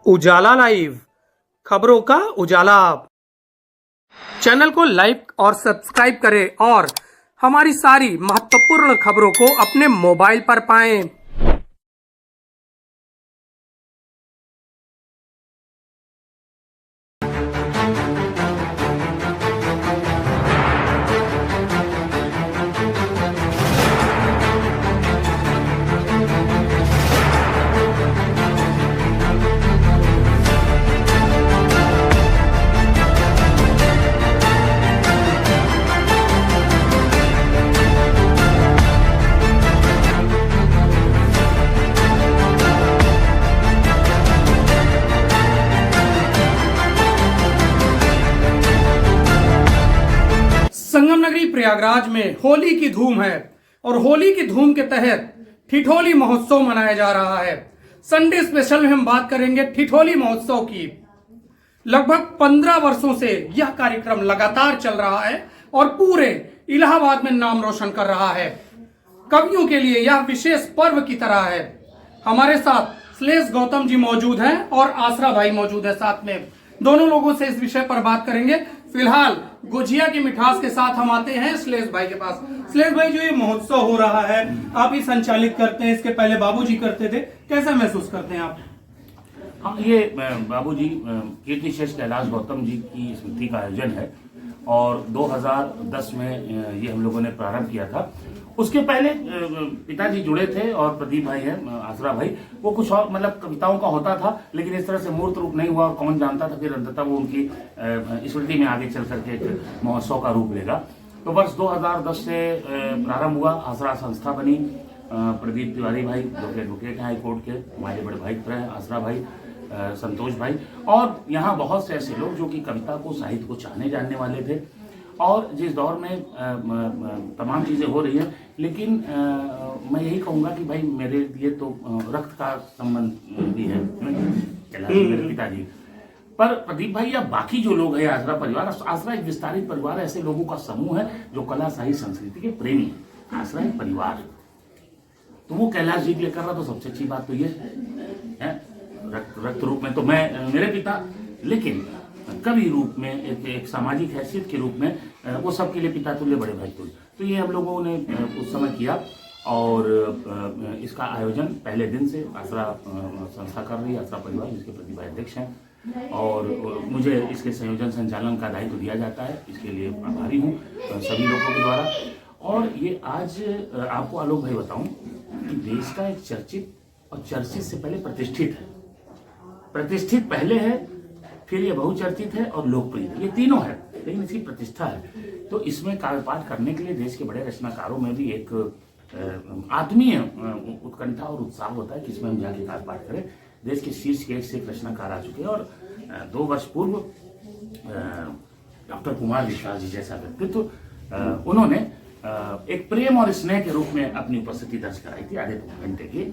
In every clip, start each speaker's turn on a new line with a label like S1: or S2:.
S1: उजाला live, खबरों का उजाला। Channel को लाइक और सब्सक्राइब करें और हमारी सारी महत्वपूर्ण खबरों को अपने मोबाइल पर पाएं। संगम नगरी प्रयागराज में होली की धूम है और होली की धूम के तहत ठिठोली महोत्सव मनाया जा रहा है। संडे स्पेशल में हम बात करेंगे ठिठोली महोत्सव की। लगभग 15 वर्षों से यह कार्यक्रम लगातार चल रहा है और पूरे इलाहाबाद में नाम रोशन कर रहा है। कवियों के लिए यह विशेष पर्व की तरह है। हमारे साथ श्लेष गौतम जी मौजूद हैं और आसरा भाई मौजूद है साथ में। दोनों लोगों से इस विषय पर बात करेंगे। फिलहाल गुजिया की मिठास के साथ हम आते हैं श्लेष भाई के पास। श्लेष भाई, जो ये महोत्सव हो रहा है, आप ही संचालित करते हैं, इसके पहले बाबूजी करते थे, कैसा महसूस करते हैं आप?
S2: हाँ, ये बाबूजी कीर्तिशेष कैलाश गौतम जी की स्मृति का आयोजन है और 2010 में ये हम लोगों ने प्रारंभ किया था। उसके पहले पिताजी जुड़े थे और प्रदीप भाई है, आसरा भाई, वो कुछ और मतलब कविताओं का होता था, लेकिन इस तरह से मूर्त रूप नहीं हुआ और कौन जानता था फिर अंततः वो उनकी स्मृति में आगे चल करके एक महोत्सव का रूप लेगा। तो वर्ष 2010 से प्रारंभ हुआ, आसरा संस्था बनी। प्रदीप तिवारी भाई जो कि एडवोकेट हैं हाईकोर्ट के, हमारे बड़े भाई हैं आसरा भाई, संतोष भाई, और यहाँ बहुत से ऐसे लोग जो कि कविता को, साहित्य को चाहने जानने वाले थे। और जिस दौर में तमाम चीज़ें हो रही हैं, लेकिन मैं यही कहूँगा कि भाई मेरे लिए तो रक्त का संबंध भी है मेरे पिताजी, पर प्रदीप भाई या बाकी जो लोग हैं, आसरा परिवार, आसरा एक विस्तारित परिवार, ऐसे लोगों का समूह है जो कला, साहित्य, संस्कृति के प्रेमी हैं। आसरा एक परिवार, तो वो कैलाश जी के लिए कर रहा, तो सबसे अच्छी बात तो ये है। रक्त रूप में तो मैं, मेरे पिता, लेकिन कवि रूप में, एक सामाजिक हैसियत के रूप में वो सबके लिए पिता तुल्य, बड़े भाई तुल्य। तो ये हम लोगों ने उस समय किया और इसका आयोजन पहले दिन से आसरा संस्था कर रही है, आसरा परिवार, जिसके प्रतिभा अध्यक्ष हैं, और मुझे इसके संयोजन संचालन का दायित्व दिया जाता है। इसके लिए आभारी हूँ सभी लोगों के द्वारा। और ये आज आपको आलोक भाई बताऊं कि देश का एक चर्चित और चर्चित से पहले प्रतिष्ठित है। प्रतिष्ठित पहले है, फिर ये बहुचर्चित है और लोकप्रिय, ये तीनों है, लेकिन इसकी प्रतिष्ठा है। तो इसमें काव्यपाठ करने के लिए देश के बड़े रचनाकारों में भी एक आत्मीय उत्कंठा और उत्साह होता है कि इसमें हम जाके काव्यपाठ करें। देश के शीर्ष के एक से एक रचनाकार आ चुके हैं और 2 वर्ष पूर्व डॉक्टर कुमार विश्वास जी जैसा व्यक्तित्व उन्होंने एक प्रेम और स्नेह के रूप में अपनी उपस्थिति दर्ज कराई थी, आधे घंटे की।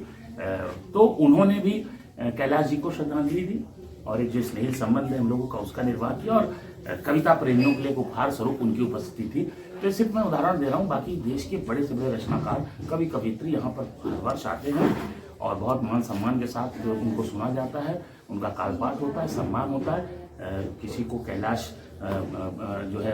S2: तो उन्होंने भी कैलाश जी को श्रद्धांजलि दी और एक जो स्नेहिल संबंध है हम लोगों का, उसका निर्वाह किया और कविता प्रेमियों के लिए एक उपहार स्वरूप उनकी उपस्थिति थी। तो सिर्फ मैं उदाहरण दे रहा हूँ, बाकी देश के बड़े से बड़े रचनाकार, कवि, कवित्री यहाँ पर हर वर्ष आते हैं और बहुत मान सम्मान के साथ उनको सुना जाता है, उनका काव्यपाठ होता है, सम्मान होता है। किसी को कैलाश जो है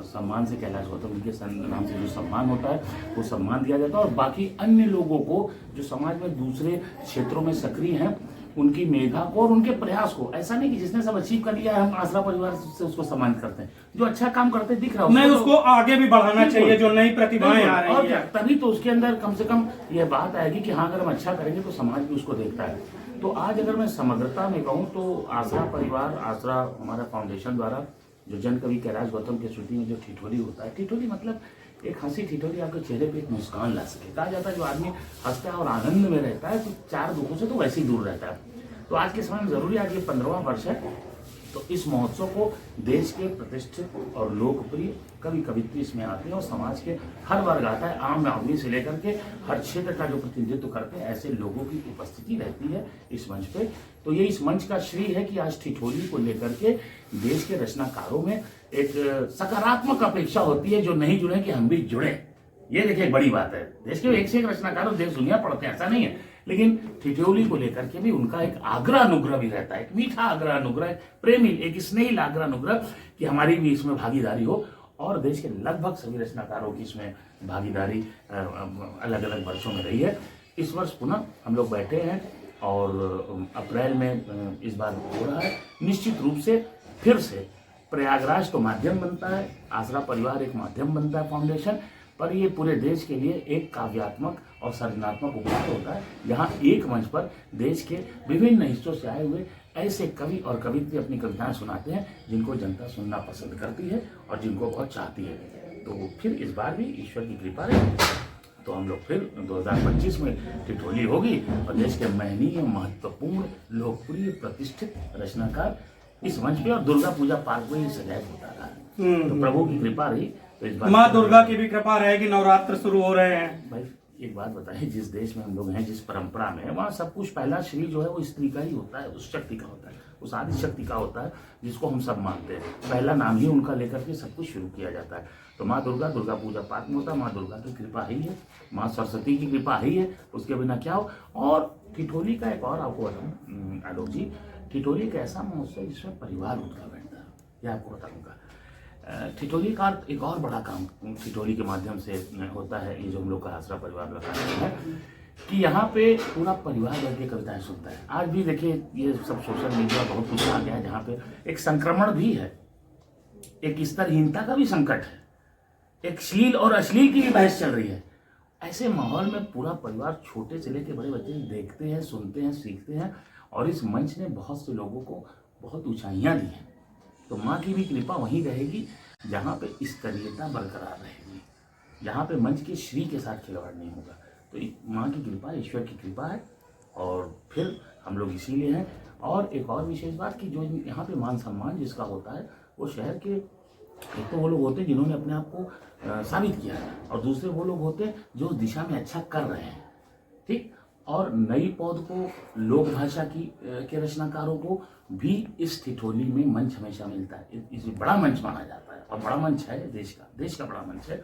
S2: सम्मान से, कैलाश गौतम के नाम से जो सम्मान होता है वो सम्मान दिया जाता है, और बाकी अन्य लोगों को जो समाज में दूसरे क्षेत्रों में सक्रिय हैं उनकी मेधा को और उनके प्रयास को, ऐसा नहीं कि जिसने सब अचीव कर लिया है हम आसरा परिवार से उसको सम्मानित करते हैं। जो अच्छा काम करते दिख रहा है
S1: नहीं, उसको आगे भी बढ़ाना चाहिए, जो नई प्रतिभाएं आ रही है,
S2: तभी तो उसके अंदर कम से कम यह बात आएगी कि हाँ, अगर हम अच्छा करेंगे तो समाज भी उसको देखता है। तो आज अगर मैं समग्रता में कहूँ तो आसरा परिवार, आसरा हमारा फाउंडेशन द्वारा जो जन कवि कैलाश गौतम की स्मृति में जो ठिठोली होता है, ठिठोली मतलब एक हंसी ठिठोली आपके चेहरे पे एक मुस्कान ला सके। कहा जाता है जो आदमी हंसता है और आनंद में रहता है तो 4 दुखों से तो वैसे ही दूर रहता है। तो आज के समय में जरूरी, आज ये 15वां वर्ष है, तो इस महोत्सव को देश के प्रतिष्ठित और लोकप्रिय कवि, कवित्री इसमें आते हैं और समाज के हर वर्ग आता है, आम आदमी से लेकर के हर क्षेत्र का जो प्रतिनिधित्व करते हैं ऐसे लोगों की उपस्थिति रहती है इस मंच पे। तो ये इस मंच का श्रेय है कि आज ठिठोली को लेकर के देश के रचनाकारों में एक सकारात्मक अपेक्षा होती है, जो नहीं जुड़े कि हम भी जुड़े। ये देखिए बड़ी बात है, देश के एक से एक रचनाकार देश दुनिया पढ़ते हैं, ऐसा नहीं है, लेकिन ठिठोली को लेकर के भी उनका एक आग्रह अनुग्रह भी रहता है, एक मीठा आग्रह अनुग्रह, प्रेमी, एक स्नेहिल आग्रह अनुग्रह कि हमारी भी इसमें भागीदारी हो। और देश के लगभग सभी रचनाकारों की इसमें भागीदारी अलग अलग वर्षों में रही है। इस वर्ष पुनः हम लोग बैठे हैं और अप्रैल में इस बार हो रहा है। निश्चित रूप से फिर से प्रयागराज तो माध्यम बनता है, आसरा परिवार एक माध्यम बनता है फाउंडेशन, पर ये पूरे देश के लिए एक काव्यात्मक और सृजनात्मक उपलब्ध होता है, जहाँ एक मंच पर देश के विभिन्न हिस्सों से आए हुए ऐसे कवि और कवित्री अपनी कविताएं सुनाते हैं जिनको जनता सुनना पसंद करती है और जिनको बहुत चाहती है। तो फिर इस बार भी ईश्वर की कृपा रही तो हम लोग फिर 2025 में ठिठोली होगी और देश के महनीय, महत्वपूर्ण, लोकप्रिय, प्रतिष्ठित रचनाकार इस मंच पे और दुर्गा पूजा पार्क में ये सजाए होता रहा है। तो प्रभु की कृपा रही तो इस बार
S1: माँ दुर्गा की भी कृपा रहेगी, नवरात्र शुरू हो रहे हैं।
S2: भाई एक बात बताइए, जिस देश में हम लोग हैं, जिस परंपरा में, वहाँ सब कुछ पहला श्री जो है वो स्त्री का ही होता है, उस शक्ति का होता है, उस आदि शक्ति का होता है जिसको हम सब मानते हैं। पहला नाम ही उनका लेकर के सब कुछ शुरू किया जाता है। तो माँ दुर्गा, दुर्गा पूजा पाठ में होता है, माँ दुर्गा की कृपा ही है, माँ सरस्वती की कृपा ही है, उसके बिना क्या हो। और ठिठोली का एक और आपको बताऊँ आलोक जी, ठिठोली एक ऐसा महोत्सव जिसमें परिवार उनका बैठता है, यह आपको बताऊँगा। ठिठोली का एक और बड़ा काम ठिठोली के माध्यम से होता है, ये जो हम लोग का आसरा परिवार का कार्यक्रम है, कि यहाँ पे पूरा परिवार बैठ के कविताएं सुनता है। आज भी देखिए ये सब सोशल मीडिया बहुत कुछ आ गया है, जहाँ पे एक संक्रमण भी है, एक स्तरहीनता का भी संकट है, एक श्लील और अश्लील की भी बहस चल रही है। ऐसे माहौल में पूरा परिवार छोटे से लेकर बड़े बच्चे देखते हैं, सुनते हैं, सीखते हैं और इस मंच ने बहुत से लोगों को बहुत ऊंचाइयां दी हैं। तो माँ की भी कृपा वहीं रहेगी जहाँ पे स्तरीयता बरकरार रहेगी, जहाँ पे मंच के श्री के साथ खिलवाड़ नहीं होगा। तो माँ की कृपा, ईश्वर की कृपा है और फिर हम लोग इसीलिए हैं। और एक और विशेष बात कि जो यहाँ पे मान सम्मान जिसका होता है वो शहर के एक तो वो लोग होते हैं जिन्होंने अपने आप को साबित किया है और दूसरे वो लोग होते हैं जो उस दिशा में अच्छा कर रहे हैं, ठीक। और नई पौध को, लोक भाषा की के रचनाकारों को भी इस ठिठोली में मंच हमेशा मिलता है। इसे बड़ा मंच माना जाता है और बड़ा मंच है देश का बड़ा मंच है।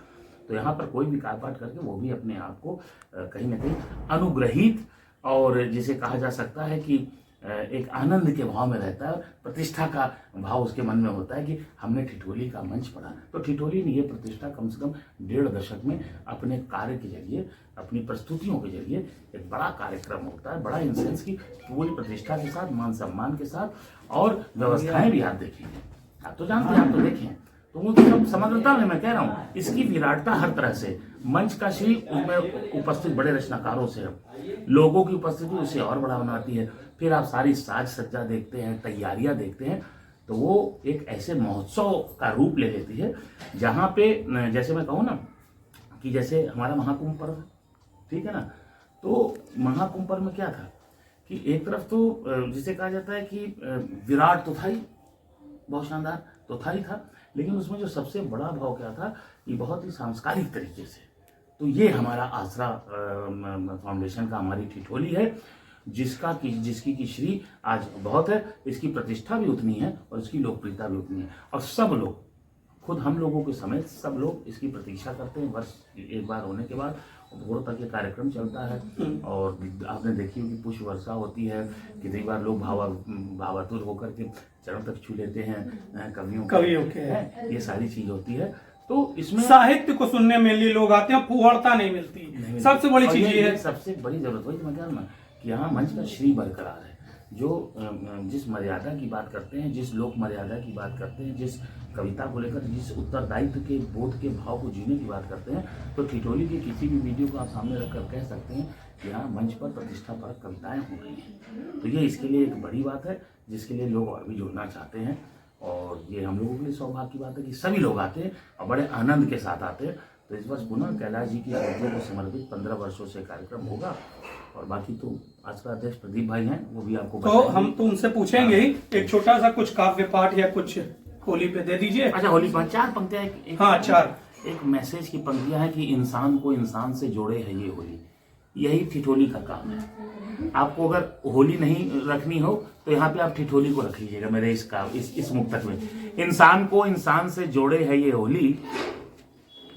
S2: तो यहाँ पर कोई भी कार्य पाठ करके वो भी अपने आप को कहीं ना कहीं अनुग्रहित और जिसे कहा जा सकता है कि एक आनंद के भाव में रहता है, प्रतिष्ठा का भाव उसके मन में होता है कि हमने ठिठोली का मंच पढ़ा। तो ठिठोली ने ये प्रतिष्ठा कम से कम 1.5 दशक में अपने कार्य के जरिए, अपनी प्रस्तुतियों के जरिए एक बड़ा कार्यक्रम होता है, बड़ा इंसेंस की पूरी प्रतिष्ठा के साथ, मान सम्मान के साथ और व्यवस्थाएं भी आप देखेंगे, आप तो जानते हैं, आप तो देखें, तो वो तो सब समग्रता में मैं कह रहा हूँ, इसकी विराटता हर तरह से, मंच का श्री उसमें उपस्थित बड़े रचनाकारों से, लोगों की उपस्थिति उसे और बड़ा बनाती है। फिर आप सारी साज सज्जा देखते हैं, तैयारियां देखते हैं, तो वो एक ऐसे महोत्सव का रूप ले लेती है जहाँ पे, जैसे मैं कहूँ ना कि जैसे हमारा महाकुंभ पर्व, ठीक है ना, तो महाकुंभ पर्व में क्या था कि एक तरफ तो जिसे कहा जाता है कि विराट तो था ही, बहुत शानदार तो था ही था, लेकिन उसमें जो सबसे बड़ा भाव क्या था कि बहुत ही सांस्कृतिक तरीके से, तो ये हमारा आसरा फाउंडेशन का, हमारी ठिठोली है जिसकी की श्री आज बहुत है, इसकी प्रतिष्ठा भी उतनी है और इसकी लोकप्रियता भी उतनी है। और सब लोग, खुद हम लोगों के समेत सब लोग इसकी प्रतीक्षा करते हैं। वर्ष एक बार होने के बाद भोर तक ये कार्यक्रम चलता है और आपने देखी होगी पुष्प वर्षा होती है, कितनी बार लोग भावातुर होकर के चरण तक छू लेते हैं कवियों के, ये सारी चीज होती है। तो इसमें
S1: साहित्य को सुनने में लिए लोग आते हैं, फुहड़ता नहीं मिलती, सबसे बड़ी चीज ये है,
S2: सबसे बड़ी जरूरत वही मैं कह रहा हूँ कि यहाँ मंच का श्री बरकरार है। जो जिस मर्यादा की बात करते हैं, जिस लोक मर्यादा की बात करते हैं, जिस कविता को लेकर जिस उत्तरदायित्व के बोध के भाव को जीने की बात करते हैं, तो ठिठोली की किसी भी वीडियो को आप सामने रखकर कह सकते हैं कि यहाँ मंच पर प्रतिष्ठा पर कविताएं हो रही हैं। तो ये इसके लिए एक बड़ी बात है जिसके लिए लोग और भी जुड़ना चाहते हैं और ये हम लोगों के लिए सौभाग्य की बात है कि सभी लोग आते हैं और बड़े आनंद के साथ आते हैं। तो इस वर्ष पुनः कैलाश जी की स्मृतियों को समर्पित 15 वर्षों से कार्यक्रम होगा और बाकी तो आज का अध्यक्ष प्रदीप भाई हैं, वो भी आपको
S1: तो हम तो उनसे पूछेंगे ही, एक छोटा सा कुछ काव्य पाठ या कुछ होली पे दे दीजिए।
S2: अच्छा, होली पाठ 4 पंक्तियां,
S1: हाँ 4,
S2: एक मैसेज की पंक्तियां हैं कि इंसान को इंसान से जोड़े है ये होली, यही ठिठोली का काम है। आपको अगर होली नहीं रखनी हो तो यहाँ पे आप ठिठोली को रख लीजिएगा मेरे इस मुक्तक में। इंसान को इंसान से जोड़े है ये होली,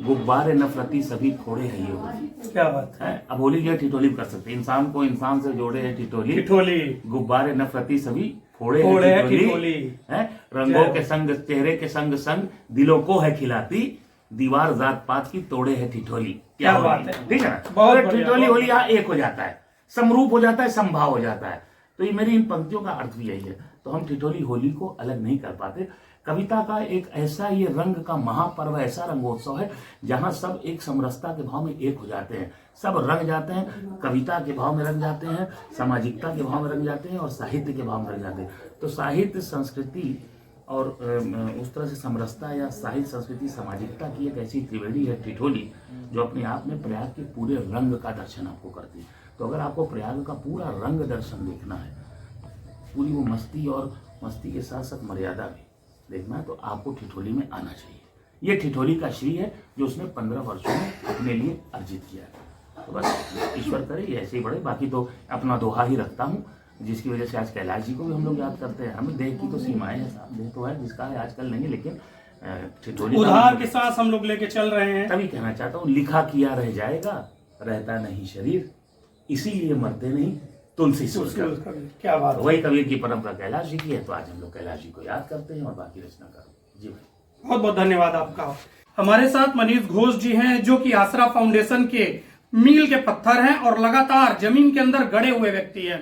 S2: गुब्बारे नफरती सभी फोड़े है ये होली।
S1: क्या बात
S2: है, अब होली जो है ठिठोली कर सकते हैं, इंसान को इंसान से जोड़े है ठिठोली।
S1: ठिठोली
S2: गुब्बारे नफरती सभी फोड़े
S1: है
S2: है
S1: ठिठोली।
S2: है, रंगों के संग चेहरे के संग संग दिलों को है खिलाती, दीवार जात पात की तोड़े है ठिठोली।
S1: क्या बात है,
S2: ठीक है ना,
S1: बहुत
S2: तो ठिठोली होली यहाँ एक हो जाता है, समरूप हो जाता है, संभाव हो जाता है। तो ये मेरी इन पंक्तियों का अर्थ भी यही है। तो हम ठिठोली होली को अलग नहीं कर पाते। कविता का एक ऐसा ये रंग का महापर्व, ऐसा रंगोत्सव है जहां सब एक समरसता के भाव में एक हो जाते हैं, सब रंग जाते हैं, कविता के भाव में रंग जाते हैं, सामाजिकता के भाव में रंग जाते हैं और साहित्य के भाव में रंग जाते हैं। तो साहित्य, संस्कृति और उस तरह से समरसता या साहित्य, संस्कृति, सामाजिकता की एक ऐसी त्रिवेणी है ठिठोली, जो अपने आप में प्रयाग के पूरे रंग का दर्शन आपको करती है। तो अगर आपको प्रयाग का पूरा रंग दर्शन देखना है, पूरी वो मस्ती और मस्ती के साथ साथ मर्यादा भी देखना है, तो आपको ठिठोली में आना चाहिए। ये ठिठोली का श्री है जो उसने 15 वर्षों में अपने लिए अर्जित किया है। तो बस ईश्वर करे ये ऐसे ही बढ़े। बाकी तो अपना दोहा ही रखता हूँ, जिसकी वजह से आज कैलाश जी को भी हम लोग याद करते हैं। हमें देह की तो सीमाएं हैं साहब, देह तो है जिसका है आजकल नहीं, लेकिन ठिठोली
S1: उधार के साथ हम लोग लेके चल रहे हैं।
S2: तभी कहना चाहता हूँ, लिखा किया रह जाएगा, रहता नहीं शरीर, इसीलिए मरते नहीं तुलसी सोचकर।
S1: क्या बात,
S2: वही कबीर की परंपरा कैलाश जी की है, तो आज हम लोग कैलाश जी को याद करते हैं और बाकी रचनाकार जी भाई।
S1: बहुत बहुत धन्यवाद आपका। हमारे साथ मनीष घोष जी हैं, जो कि आसरा फाउंडेशन के मील के पत्थर हैं और लगातार जमीन के अंदर गड़े हुए व्यक्ति हैं।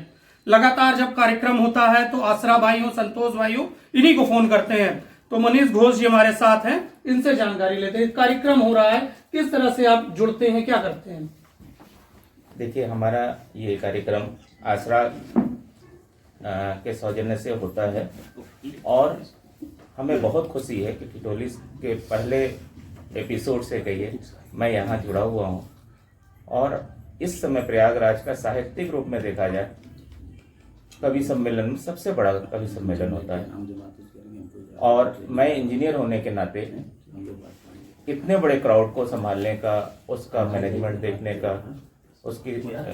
S1: लगातार जब कार्यक्रम होता है तो आसरा भाइयों, संतोष भाइयों, इन्हीं को फोन करते हैं। तो मनीष घोष जी हमारे साथ हैं, इनसे जानकारी लेते हैं। कार्यक्रम हो रहा है, किस तरह से आप जुड़ते हैं, क्या करते हैं?
S3: देखिए, हमारा ये कार्यक्रम आसरा के सौजन्य से होता है और हमें बहुत खुशी है कि ठिठोली के पहले एपिसोड से कहिए मैं यहाँ जुड़ा हुआ हूँ। और इस समय प्रयागराज का साहित्यिक रूप में देखा जाए, कवि सम्मेलन में सबसे बड़ा कवि सम्मेलन होता है। और मैं इंजीनियर होने के नाते इतने बड़े क्राउड को संभालने का, उसका मैनेजमेंट देखने का, उसकी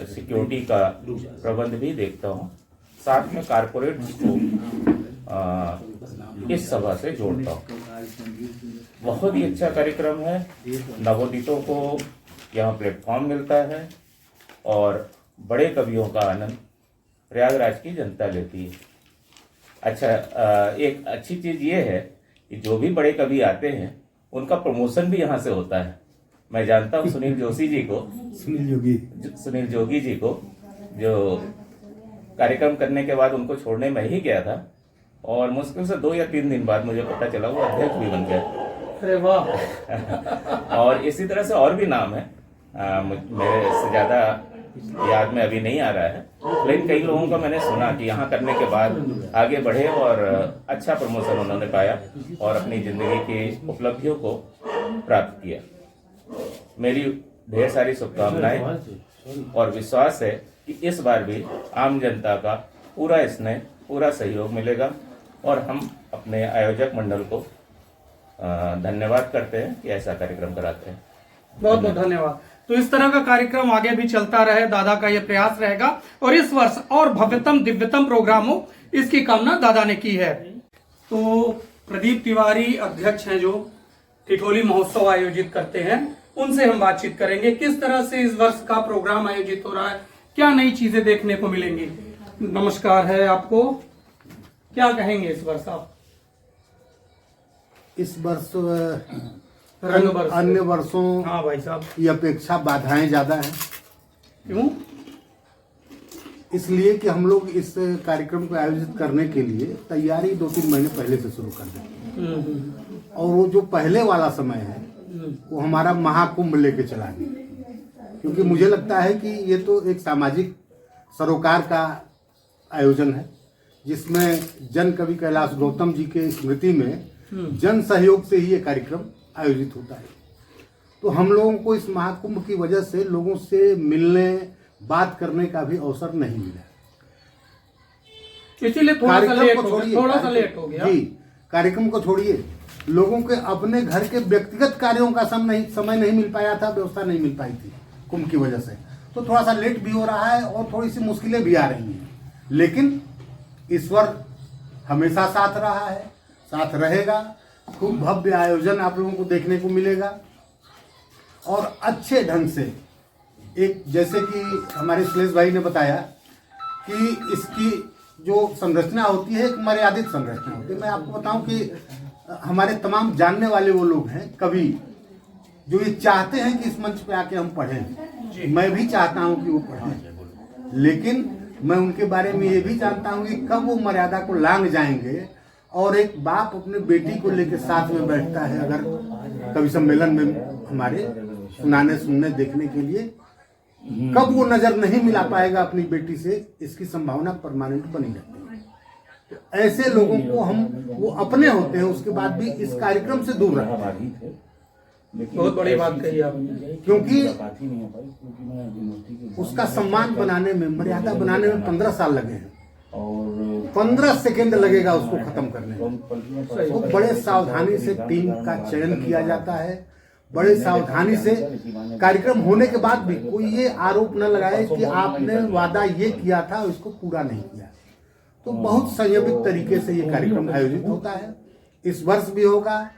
S3: सिक्योरिटी का प्रबंध भी देखता हूँ, साथ में कारपोरेट को इस सभा से जोड़ता हूँ। बहुत ही अच्छा कार्यक्रम है, नवोदितों को यहाँ प्लेटफॉर्म मिलता है और बड़े कवियों का आनंद प्रयागराज की जनता लेती है। अच्छा, एक अच्छी चीज़ ये है कि जो भी बड़े कवि आते हैं उनका प्रमोशन भी यहाँ से होता है। मैं जानता हूँ सुनील जोशी जी को, सुनील जोगी जी को, जो कार्यक्रम करने के बाद उनको छोड़ने मैं ही गया था और मुश्किल से 2 या 3 दिन बाद मुझे पता चला वो अध्यक्ष भी बन गया।
S1: अरे वाह।
S3: और इसी तरह से और भी नाम है, मेरे से ज़्यादा याद में अभी नहीं आ रहा है, लेकिन कई लोगों का मैंने सुना कि यहाँ करने के बाद आगे बढ़े और अच्छा प्रमोशन उन्होंने पाया और अपनी ज़िंदगी की उपलब्धियों को प्राप्त किया। मेरी ढेर सारी शुभकामनाएं और विश्वास है कि इस बार भी आम जनता का पूरा स्नेह, पूरा सहयोग मिलेगा और हम अपने आयोजक मंडल को धन्यवाद करते हैं कि ऐसा कार्यक्रम कराते हैं।
S1: बहुत बहुत धन्यवाद। तो इस तरह का कार्यक्रम आगे भी चलता रहे, दादा का ये प्रयास रहेगा और इस वर्ष और भव्यतम दिव्यतम प्रोग्राम हो, इसकी कामना दादा ने की है। तो प्रदीप तिवारी अध्यक्ष हैं जो ठिठोली महोत्सव आयोजित करते हैं, उनसे हम बातचीत करेंगे। किस तरह से इस वर्ष का प्रोग्राम आयोजित हो रहा है, क्या नई चीजें देखने को मिलेंगी। नमस्कार है आपको, क्या कहेंगे इस वर्ष आप?
S4: इस वर्ष
S1: रंग वर्ष
S4: अन्य वर्षों
S1: हाँ भाई साहब,
S4: की अपेक्षा बाधाएं ज्यादा हैं।
S1: क्यों?
S4: इसलिए कि हम लोग इस कार्यक्रम को आयोजित करने के लिए तैयारी 2-3 महीने पहले से शुरू कर देते हैं और वो जो पहले वाला समय है वो हमारा महाकुंभ लेके चला गया, क्योंकि मुझे लगता है कि ये तो एक सामाजिक सरोकार का आयोजन है जिसमें जन कवि कैलाश गौतम जी के स्मृति में जन सहयोग से ही ये कार्यक्रम आयोजित होता है। तो हम लोगों को इस महाकुंभ की वजह से लोगों से मिलने, बात करने का भी अवसर नहीं मिला,
S1: इसीलिए थोड़ा सा लेट हो गया
S4: जी। कार्यक्रम को छोड़िए, लोगों के अपने घर के व्यक्तिगत कार्यों का समय नहीं मिल पाया था, व्यवस्था नहीं मिल पाई थी कुंभ की वजह से। तो थोड़ा सा लेट भी हो रहा है और थोड़ी सी मुश्किलें भी आ रही हैं, लेकिन ईश्वर हमेशा साथ रहा है, साथ रहेगा। खूब भव्य आयोजन आप लोगों को देखने को मिलेगा और अच्छे ढंग से एक, जैसे कि हमारे श्लेष भाई ने बताया कि इसकी जो संरचना होती है एक मर्यादित संरचना होती है। मैं आपको बताऊं कि हमारे तमाम जानने वाले वो लोग हैं कवि जो ये चाहते हैं कि इस मंच पे आके हम पढ़ें। मैं भी चाहता हूं कि वो पढ़ें, लेकिन मैं उनके बारे में ये भी जानता हूं कि कब वो मर्यादा को लांघ जाएंगे। और एक बाप अपने बेटी को लेकर साथ में बैठता है अगर कवि सम्मेलन में हमारे सुनाने सुनने देखने के लिए, कब वो नजर नहीं मिला पाएगा अपनी बेटी से, इसकी संभावना परमानेंट बनी रहती है। तो ऐसे लोगों को हम, वो अपने होते हैं उसके बाद भी इस कार्यक्रम से दूर रखते हैं।
S1: बहुत बड़ी बात कही आपने,
S4: क्योंकि उसका सम्मान बनाने में, मर्यादा बनाने में 15 साल लगे हैं और 15 सेकेंड लगेगा उसको खत्म करने में। तो बड़े सावधानी से टीम का चयन किया जाता है, बड़े सावधानी से कार्यक्रम होने के बाद भी कोई ये आरोप न लगाए कि आपने वादा ये किया था और इसको पूरा नहीं किया। तो बहुत संयमित तरीके से ये कार्यक्रम आयोजित होता है। इस वर्ष भी होगा।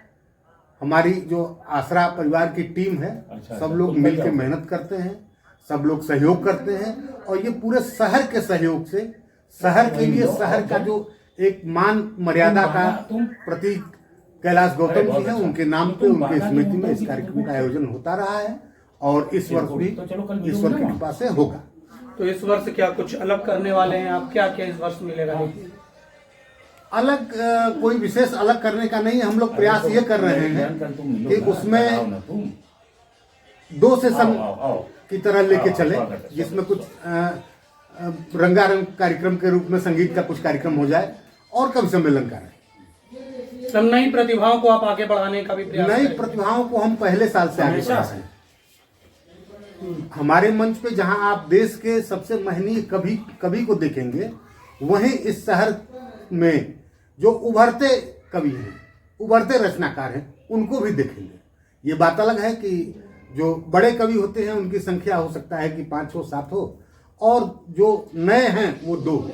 S4: हमारी जो आसरा परिवार की टीम है, सब लोग मिलकर मेहनत करते हैं, सब लोग सहयोग करते हैं और ये पूरे शहर के सहयोग से, शहर के लिए, शहर का जो एक मान मर्यादा का प्रतीक कैलाश गौतम जी है, उनके नाम पे, उनके स्मृति में इस कार्यक्रम का आयोजन होता रहा है और इस वर्ष भी ईश्वर की कृपा से होगा।
S1: तो इस वर्ष क्या कुछ अलग करने वाले हैं आप? क्या क्या इस वर्ष मिलेगा?
S4: अलग कोई विशेष अलग करने का नहीं है। हम लोग प्रयास ये कर रहे हैं कि उसमें 2 सेशन की तरह लेके चले, जिसमें कुछ रंगारंग कार्यक्रम के रूप में संगीत का कुछ कार्यक्रम हो जाए और कवि सम्मेलन का रहे।
S1: सब नई प्रतिभाओं को आप आगे बढ़ाने का भी प्रयास
S4: नई
S1: करें।
S4: प्रतिभाओं को हम पहले साल से आगे बढ़ा रहे हैं। हमारे मंच पे जहां आप देश के सबसे महनीय कवि को देखेंगे, वहीं इस शहर में जो उभरते कवि हैं, उभरते रचनाकार हैं, उनको भी देखेंगे। ये बात अलग है कि जो बड़े कवि होते हैं उनकी संख्या हो सकता है कि 5 हो, 7 हो, और जो नए हैं वो 2 हो,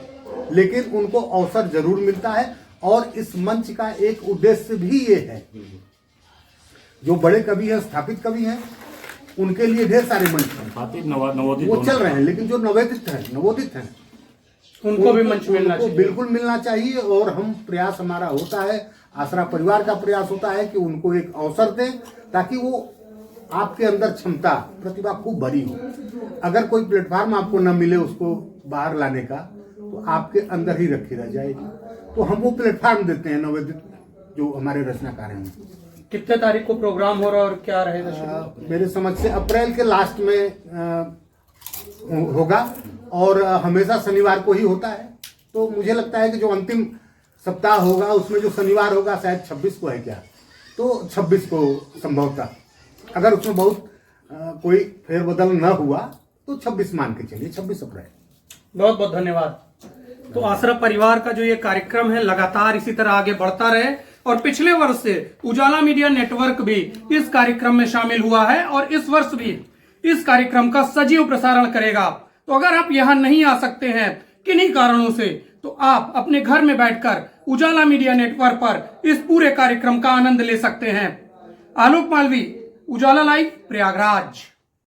S4: लेकिन उनको अवसर जरूर मिलता है। और इस मंच का एक उद्देश्य भी ये है, जो बड़े कवि हैं, स्थापित कवि हैं, उनके लिए ढेर सारे मंच हैं, वो चल रहे हैं, लेकिन जो नवोदित हैं
S1: उनको भी मंच मिलना चाहिए।
S4: बिल्कुल मिलना चाहिए। और हम प्रयास हमारा होता है, आसरा परिवार का प्रयास होता है कि उनको एक अवसर दें ताकि वो, आपके अंदर क्षमता, प्रतिभा खूब भरी हो। अगर कोई प्लेटफॉर्म आपको न मिले उसको बाहर लाने का, तो आपके अंदर ही रखी रह जाएगी। तो हम वो प्लेटफॉर्म देते हैं नवोदित जो हमारे रचनाकार हैं।
S1: कितने तारीख को प्रोग्राम हो रहा है और क्या रहेगा?
S4: मेरे समझ से अप्रैल के लास्ट में होगा और हमेशा शनिवार को ही होता है। तो मुझे लगता है कि जो अंतिम सप्ताह होगा उसमें जो शनिवार होगा शायद 26 को है क्या, तो 26 को संभवतः, अगर उसमें बहुत कोई फेरबदल न हुआ तो 26 मान के चलिए, 26 अप्रैल।
S1: बहुत बहुत धन्यवाद। तो आसरा परिवार का जो ये कार्यक्रम है लगातार इसी तरह आगे बढ़ता रहे। और पिछले वर्ष से उजाला मीडिया नेटवर्क भी इस कार्यक्रम में शामिल हुआ है और इस वर्ष भी इस कार्यक्रम का सजीव प्रसारण करेगा। तो अगर आप यहाँ नहीं आ सकते हैं किन्हीं कारणों से, तो आप अपने घर में बैठकर उजाला मीडिया नेटवर्क पर इस पूरे कार्यक्रम का आनंद ले सकते हैं। आलोक मालवी, उजाला लाइव, प्रयागराज।